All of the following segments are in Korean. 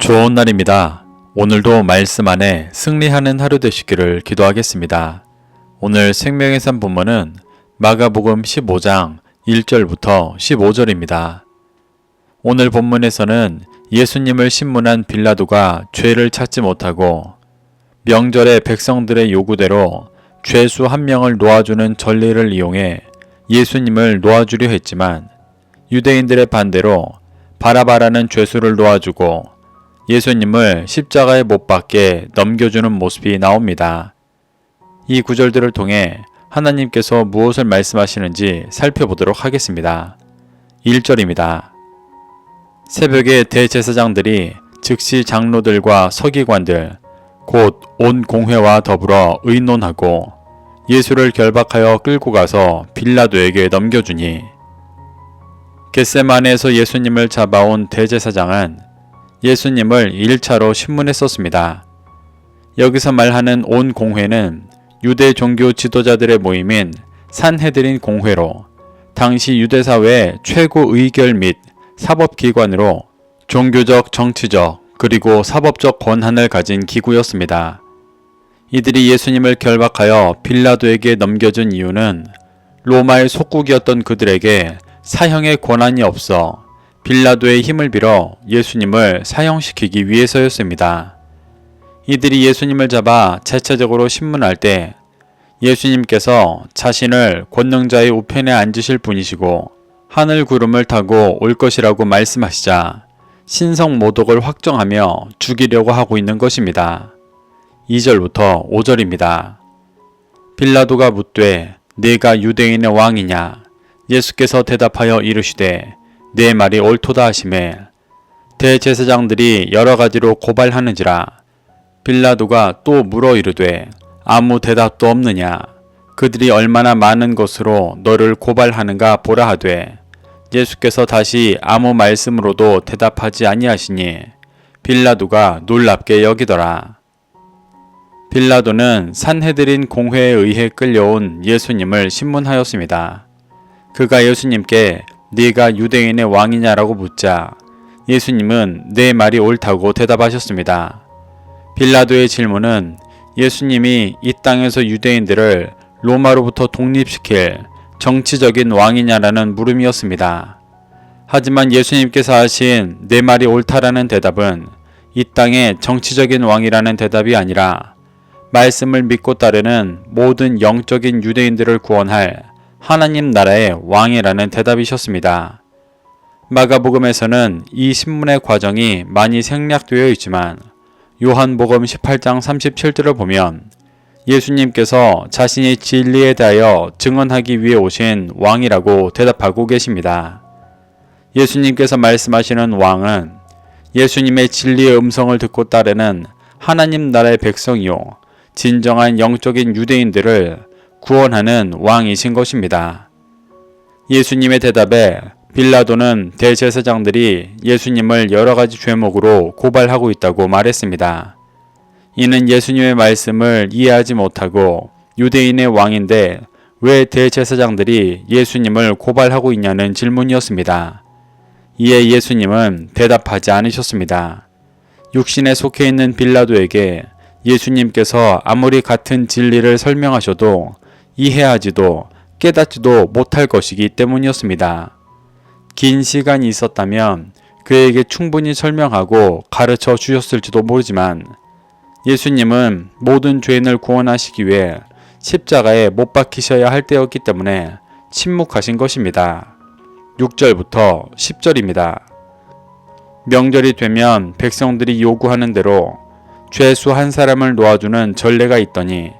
좋은 날입니다. 오늘도 말씀 안에 승리하는 하루 되시기를 기도하겠습니다. 오늘 생명의 산 본문은 마가복음 15장 1절부터 15절입니다. 오늘 본문에서는 예수님을 신문한 빌라도가 죄를 찾지 못하고 명절에 백성들의 요구대로 죄수 한 명을 놓아주는 전례를 이용해 예수님을 놓아주려 했지만 유대인들의 반대로 바라바라는 죄수를 놓아주고 예수님을 십자가에 못 박게 넘겨주는 모습이 나옵니다. 이 구절들을 통해 하나님께서 무엇을 말씀하시는지 살펴보도록 하겠습니다. 1절입니다. 새벽에 대제사장들이 즉시 장로들과 서기관들 곧 온 공회와 더불어 의논하고 예수를 결박하여 끌고 가서 빌라도에게 넘겨주니 겟세마네에서 예수님을 잡아온 대제사장은 예수님을 1차로 신문했었습니다. 여기서 말하는 온 공회는 유대 종교 지도자들의 모임인 산헤드린 공회로 당시 유대사회의 최고 의결 및 사법기관으로 종교적, 정치적, 그리고 사법적 권한을 가진 기구였습니다. 이들이 예수님을 결박하여 빌라도에게 넘겨준 이유는 로마의 속국이었던 그들에게 사형의 권한이 없어 빌라도의 힘을 빌어 예수님을 사형시키기 위해서였습니다. 이들이 예수님을 잡아 자체적으로 신문할 때 예수님께서 자신을 권능자의 우편에 앉으실 분이시고 하늘 구름을 타고 올 것이라고 말씀하시자 신성모독을 확정하며 죽이려고 하고 있는 것입니다. 2절부터 5절입니다. 빌라도가 묻되 네가 유대인의 왕이냐? 예수께서 대답하여 이르시되 내 말이 옳도다 하시매 대제사장들이 여러 가지로 고발하는지라. 빌라도가 또 물어 이르되 아무 대답도 없느냐? 그들이 얼마나 많은 것으로 너를 고발하는가 보라 하되 예수께서 다시 아무 말씀으로도 대답하지 아니하시니 빌라도가 놀랍게 여기더라. 빌라도는 산헤드린 공회에 의해 끌려온 예수님을 신문하였습니다. 그가 예수님께 네가 유대인의 왕이냐라고 묻자 예수님은 내 말이 옳다고 대답하셨습니다. 빌라도의 질문은 예수님이 이 땅에서 유대인들을 로마로부터 독립시킬 정치적인 왕이냐라는 물음이었습니다. 하지만 예수님께서 하신 내 말이 옳다라는 대답은 이 땅의 정치적인 왕이라는 대답이 아니라 말씀을 믿고 따르는 모든 영적인 유대인들을 구원할 하나님 나라의 왕이라는 대답이셨습니다. 마가복음에서는 이 신문의 과정이 많이 생략되어 있지만 요한복음 18장 37절을 보면 예수님께서 자신이 진리에 대하여 증언하기 위해 오신 왕이라고 대답하고 계십니다. 예수님께서 말씀하시는 왕은 예수님의 진리의 음성을 듣고 따르는 하나님 나라의 백성이요 진정한 영적인 유대인들을 구원하는 왕이신 것입니다. 예수님의 대답에 빌라도는 대제사장들이 예수님을 여러 가지 죄목으로 고발하고 있다고 말했습니다. 이는 예수님의 말씀을 이해하지 못하고 유대인의 왕인데 왜 대제사장들이 예수님을 고발하고 있냐는 질문이었습니다. 이에 예수님은 대답하지 않으셨습니다. 육신에 속해 있는 빌라도에게 예수님께서 아무리 같은 진리를 설명하셔도 이해하지도 깨닫지도 못할 것이기 때문이었습니다. 긴 시간이 있었다면 그에게 충분히 설명하고 가르쳐 주셨을지도 모르지만 예수님은 모든 죄인을 구원하시기 위해 십자가에 못 박히셔야 할 때였기 때문에 침묵하신 것입니다. 6절부터 10절입니다. 명절이 되면 백성들이 요구하는 대로 죄수 한 사람을 놓아주는 전례가 있더니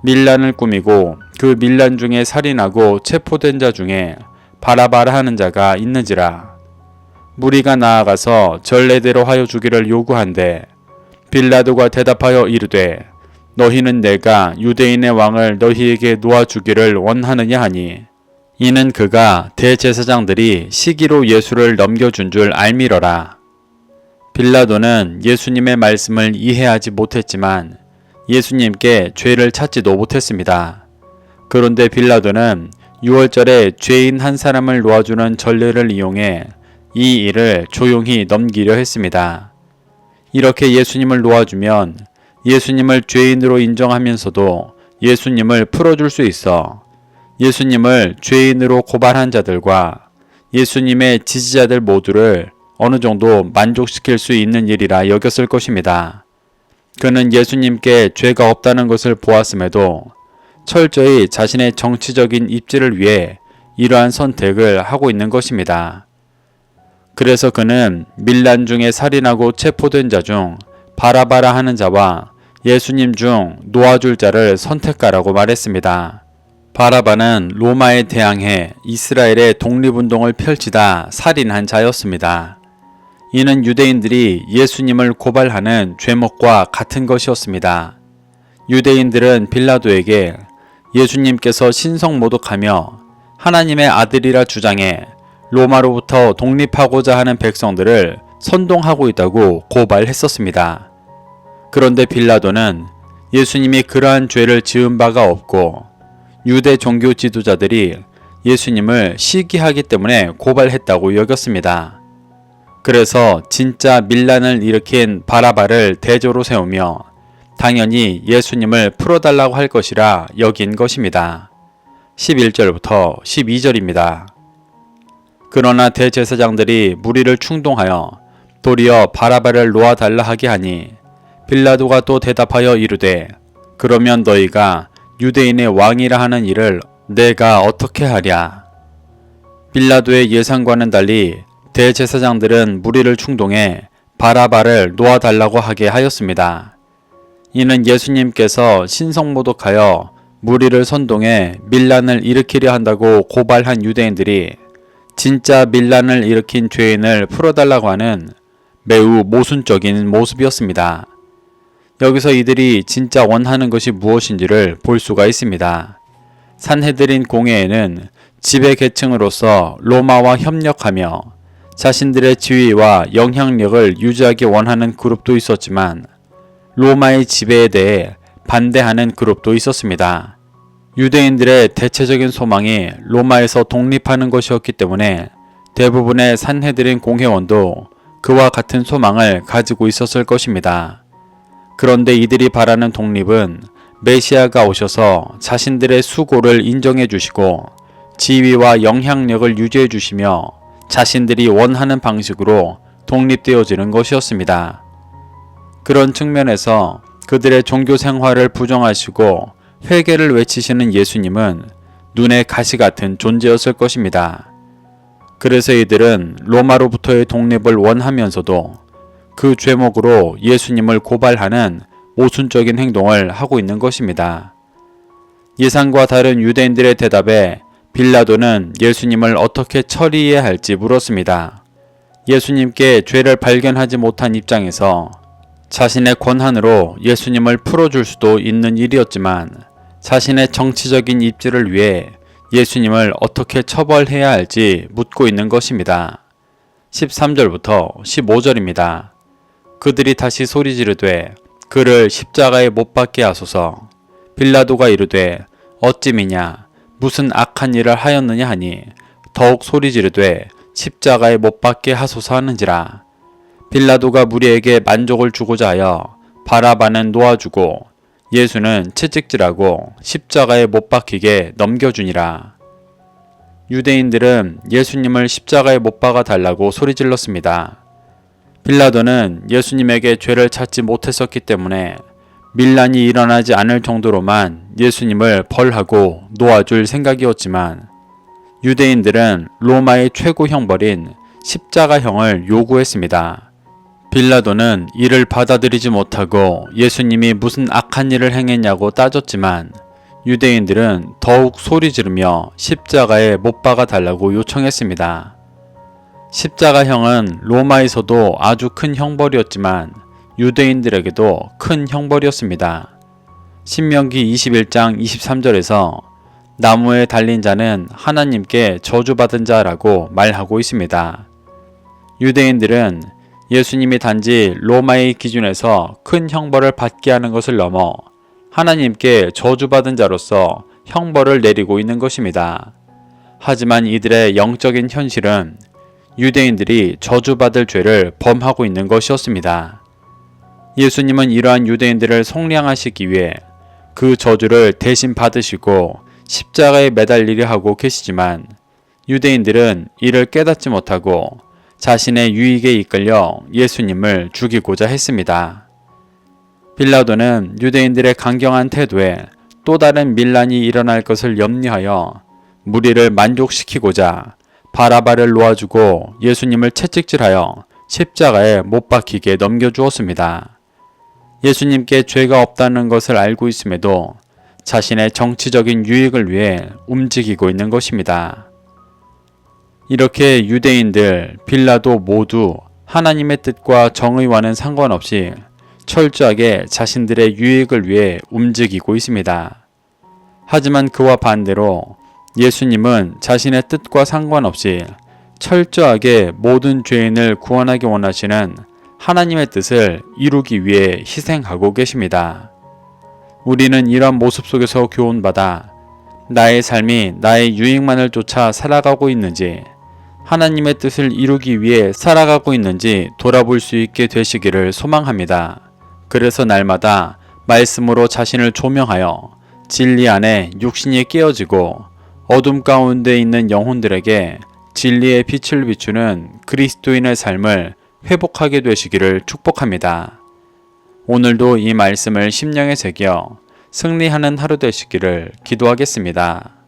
밀란을 꾸미고 그 밀란 중에 살인하고 체포된 자 중에 바라바라 하는 자가 있는지라. 무리가 나아가서 전례대로 하여 주기를 요구한데 빌라도가 대답하여 이르되 너희는 내가 유대인의 왕을 너희에게 놓아주기를 원하느냐 하니 이는 그가 대제사장들이 시기로 예수를 넘겨준 줄 알미러라. 빌라도는 예수님의 말씀을 이해하지 못했지만 예수님께 죄를 찾지도 못했습니다. 그런데 빌라도는 6월절에 죄인 한 사람을 놓아주는 전례를 이용해 이 일을 조용히 넘기려 했습니다. 이렇게 예수님을 놓아주면 예수님을 죄인으로 인정하면서도 예수님을 풀어줄 수 있어 예수님을 죄인으로 고발한 자들과 예수님의 지지자들 모두를 어느 정도 만족시킬 수 있는 일이라 여겼을 것입니다. 그는 예수님께 죄가 없다는 것을 보았음에도 철저히 자신의 정치적인 입지를 위해 이러한 선택을 하고 있는 것입니다. 그래서 그는 밀란 중에 살인하고 체포된 자 중 바라바라 하는 자와 예수님 중 놓아줄 자를 선택하라고 말했습니다. 바라바는 로마에 대항해 이스라엘의 독립운동을 펼치다 살인한 자였습니다. 이는 유대인들이 예수님을 고발하는 죄목과 같은 것이었습니다. 유대인들은 빌라도에게 예수님께서 신성모독하며 하나님의 아들이라 주장해 로마로부터 독립하고자 하는 백성들을 선동하고 있다고 고발했었습니다. 그런데 빌라도는 예수님이 그러한 죄를 지은 바가 없고 유대 종교 지도자들이 예수님을 시기하기 때문에 고발했다고 여겼습니다. 그래서 진짜 밀란을 일으킨 바라바를 대조로 세우며 당연히 예수님을 풀어달라고 할 것이라 여긴 것입니다. 11절부터 12절입니다. 그러나 대제사장들이 무리를 충동하여 도리어 바라바를 놓아달라 하게 하니 빌라도가 또 대답하여 이르되 그러면 너희가 유대인의 왕이라 하는 일을 내가 어떻게 하랴. 빌라도의 예상과는 달리 대제사장들은 무리를 충동해 바라바를 놓아달라고 하게 하였습니다. 이는 예수님께서 신성모독하여 무리를 선동해 밀란을 일으키려 한다고 고발한 유대인들이 진짜 밀란을 일으킨 죄인을 풀어달라고 하는 매우 모순적인 모습이었습니다. 여기서 이들이 진짜 원하는 것이 무엇인지를 볼 수가 있습니다. 산헤드린 공회에는 지배 계층으로서 로마와 협력하며 자신들의 지위와 영향력을 유지하기 원하는 그룹도 있었지만 로마의 지배에 대해 반대하는 그룹도 있었습니다. 유대인들의 대체적인 소망이 로마에서 독립하는 것이었기 때문에 대부분의 산헤드린 공회원도 그와 같은 소망을 가지고 있었을 것입니다. 그런데 이들이 바라는 독립은 메시아가 오셔서 자신들의 수고를 인정해 주시고 지위와 영향력을 유지해 주시며 자신들이 원하는 방식으로 독립되어지는 것이었습니다. 그런 측면에서 그들의 종교 생활을 부정하시고 회개를 외치시는 예수님은 눈의 가시 같은 존재였을 것입니다. 그래서 이들은 로마로부터의 독립을 원하면서도 그 죄목으로 예수님을 고발하는 모순적인 행동을 하고 있는 것입니다. 예상과 다른 유대인들의 대답에 빌라도는 예수님을 어떻게 처리해야 할지 물었습니다. 예수님께 죄를 발견하지 못한 입장에서 자신의 권한으로 예수님을 풀어줄 수도 있는 일이었지만 자신의 정치적인 입지를 위해 예수님을 어떻게 처벌해야 할지 묻고 있는 것입니다. 13절부터 15절입니다. 그들이 다시 소리 지르되 그를 십자가에 못 박게 하소서. 빌라도가 이르되 어찌미냐 무슨 악한 일을 하였느냐 하니 더욱 소리 지르되 십자가에 못 박게 하소서 하는지라. 빌라도가 무리에게 만족을 주고자 하여 바라바는 놓아주고 예수는 채찍질하고 십자가에 못 박히게 넘겨주니라. 유대인들은 예수님을 십자가에 못 박아 달라고 소리질렀습니다. 빌라도는 예수님에게 죄를 찾지 못했었기 때문에 밀란이 일어나지 않을 정도로만 예수님을 벌하고 놓아줄 생각이었지만 유대인들은 로마의 최고 형벌인 십자가형을 요구했습니다. 빌라도는 이를 받아들이지 못하고 예수님이 무슨 악한 일을 행했냐고 따졌지만 유대인들은 더욱 소리 지르며 십자가에 못 박아 달라고 요청했습니다. 십자가형은 로마에서도 아주 큰 형벌이었지만 유대인들에게도 큰 형벌이었습니다. 신명기 21장 23절에서 나무에 달린 자는 하나님께 저주받은 자라고 말하고 있습니다. 유대인들은 예수님이 단지 로마의 기준에서 큰 형벌을 받게 하는 것을 넘어 하나님께 저주받은 자로서 형벌을 내리고 있는 것입니다. 하지만 이들의 영적인 현실은 유대인들이 저주받을 죄를 범하고 있는 것이었습니다. 예수님은 이러한 유대인들을 속량하시기 위해 그 저주를 대신 받으시고 십자가에 매달리려 하고 계시지만 유대인들은 이를 깨닫지 못하고 자신의 유익에 이끌려 예수님을 죽이고자 했습니다. 빌라도는 유대인들의 강경한 태도에 또 다른 밀란이 일어날 것을 염려하여 무리를 만족시키고자 바라바를 놓아주고 예수님을 채찍질하여 십자가에 못 박히게 넘겨주었습니다. 예수님께 죄가 없다는 것을 알고 있음에도 자신의 정치적인 유익을 위해 움직이고 있는 것입니다. 이렇게 유대인들, 빌라도 모두 하나님의 뜻과 정의와는 상관없이 철저하게 자신들의 유익을 위해 움직이고 있습니다. 하지만 그와 반대로 예수님은 자신의 뜻과 상관없이 철저하게 모든 죄인을 구원하기 원하시는 하나님의 뜻을 이루기 위해 희생하고 계십니다. 우리는 이런 모습 속에서 교훈받아 나의 삶이 나의 유익만을 쫓아 살아가고 있는지, 하나님의 뜻을 이루기 위해 살아가고 있는지 돌아볼 수 있게 되시기를 소망합니다. 그래서 날마다 말씀으로 자신을 조명하여 진리 안에 육신이 깨어지고 어둠 가운데 있는 영혼들에게 진리의 빛을 비추는 그리스도인의 삶을 회복하게 되시기를 축복합니다. 오늘도 이 말씀을 심령에 새겨 승리하는 하루 되시기를 기도하겠습니다.